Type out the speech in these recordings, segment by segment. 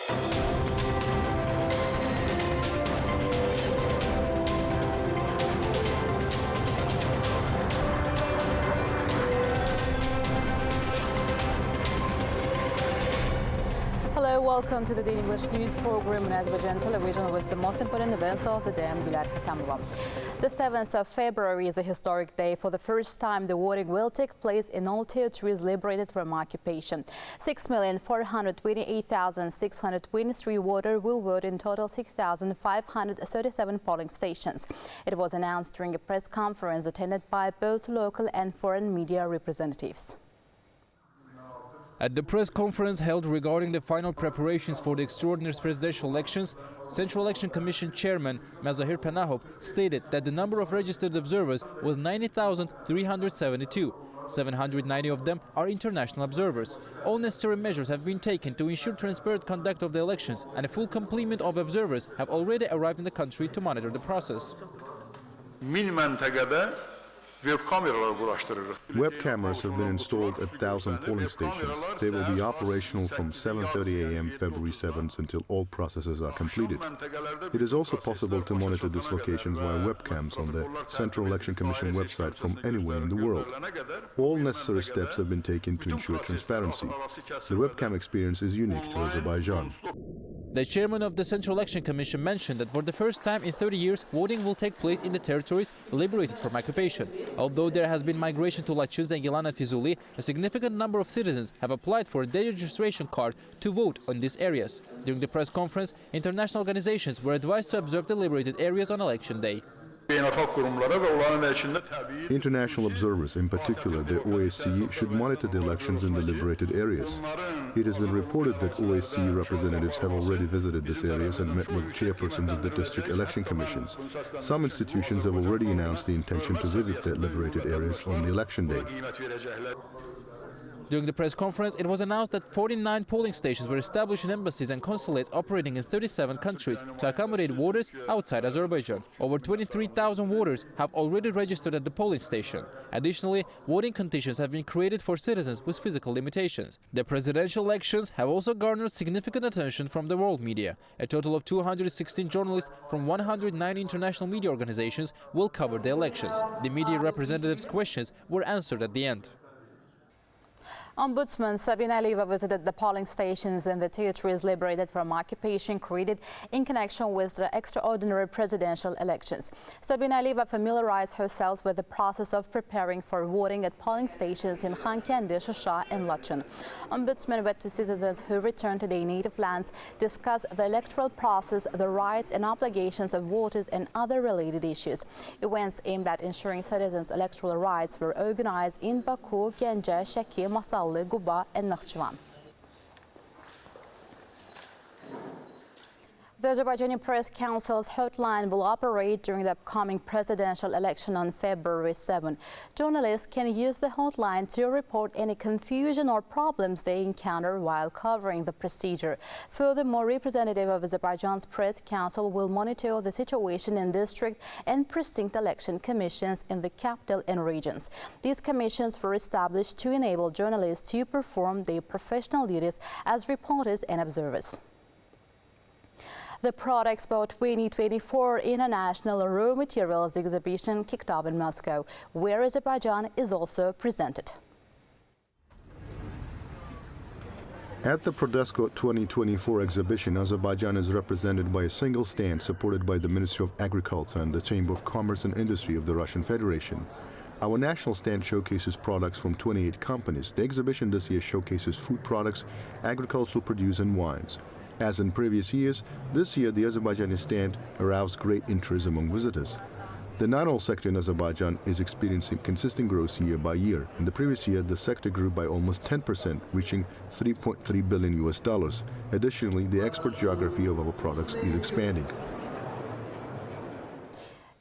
Hello, welcome to the Daily English News program on Azərbaycan Televiziya with the most important events of the day. I'm Gülər Hətamova. The 7th of February is a historic day. For the first time, the voting will take place in all territories liberated from occupation. 6,428,623 voters will vote in total 6,537 polling stations. It was announced during a press conference attended by both local and foreign media representatives. At the press conference held regarding the final preparations for the extraordinary presidential elections, Central Election Commission Chairman Mazahir Panahov stated that the number of registered observers was 90,372. 790 of them are international observers. All necessary measures have been taken to ensure transparent conduct of the elections, and a full complement of observers have already arrived in the country to monitor the process. Web cameras have been installed at 1,000 polling stations. They will be operational from 7:30 a.m. February 7th until all processes are completed. It is also possible to monitor these locations via webcams on the Central Election Commission website from anywhere in the world. All necessary steps have been taken to ensure transparency. The webcam experience is unique to Azerbaijan. The chairman of the Central Election Commission mentioned that for the first time in 30 years, voting will take place in the territories liberated from occupation. Although there has been migration to Laçız and Gilan and Fizuli, a significant number of citizens have applied for a day registration card to vote in these areas. During the press conference, international organizations were advised to observe the liberated areas on election day. International observers, in particular the OSCE, should monitor the elections in the liberated areas. It has been reported that OSCE representatives have already visited these areas and met with chairpersons of the district election commissions. Some institutions have already announced the intention to visit the liberated areas on the election day. During the press conference, it was announced that 49 polling stations were established in embassies and consulates operating in 37 countries to accommodate voters outside Azerbaijan. Over 23,000 voters have already registered at the polling station. Additionally, voting conditions have been created for citizens with physical limitations. The presidential elections have also garnered significant attention from the world media. A total of 216 journalists from 109 international media organizations will cover the elections. The media representatives' questions were answered at the end. Ombudsman Sabine Alieva visited the polling stations in the territories liberated from occupation created in connection with the extraordinary presidential elections. Sabine Alieva familiarized herself with the process of preparing for voting at polling stations in Xankəndi, Şuşa, and Laçın. Ombudsman went to citizens who returned to their native lands, discussed the electoral process, the rights and obligations of voters, and other related issues. Events aimed at ensuring citizens' electoral rights were organized in Baku, Gəncə, Şəki, Masallı, Quba, and Naxçıvan. The Azərbaycan Press Council's hotline will operate during the upcoming presidential election on February 7. Journalists can use the hotline to report any confusion or problems they encounter while covering the procedure. Furthermore, representative of Azerbaijan's Press Council will monitor the situation in district and precinct election commissions in the capital and regions. These commissions were established to enable journalists to perform their professional duties as reporters and observers. The Product Expo 2024 International Raw Materials Exhibition kicked off in Moscow, where Azerbaijan is also presented. At the Prodesco 2024 exhibition, Azerbaijan is represented by a single stand supported by the Ministry of Agriculture and the Chamber of Commerce and Industry of the Russian Federation. Our national stand showcases products from 28 companies. The exhibition this year showcases food products, agricultural produce, and wines. As in previous years, this year the Azerbaijani stand aroused great interest among visitors. The non-oil sector in Azerbaijan is experiencing consistent growth year by year. In the previous year, the sector grew by almost 10%, reaching $3.3 billion. Additionally, the export geography of our products is expanding.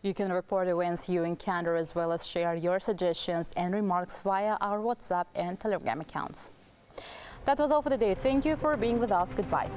You can report events you encounter as well as share your suggestions and remarks via our WhatsApp and Telegram accounts. That was all for today. Thank you for being with us. Goodbye.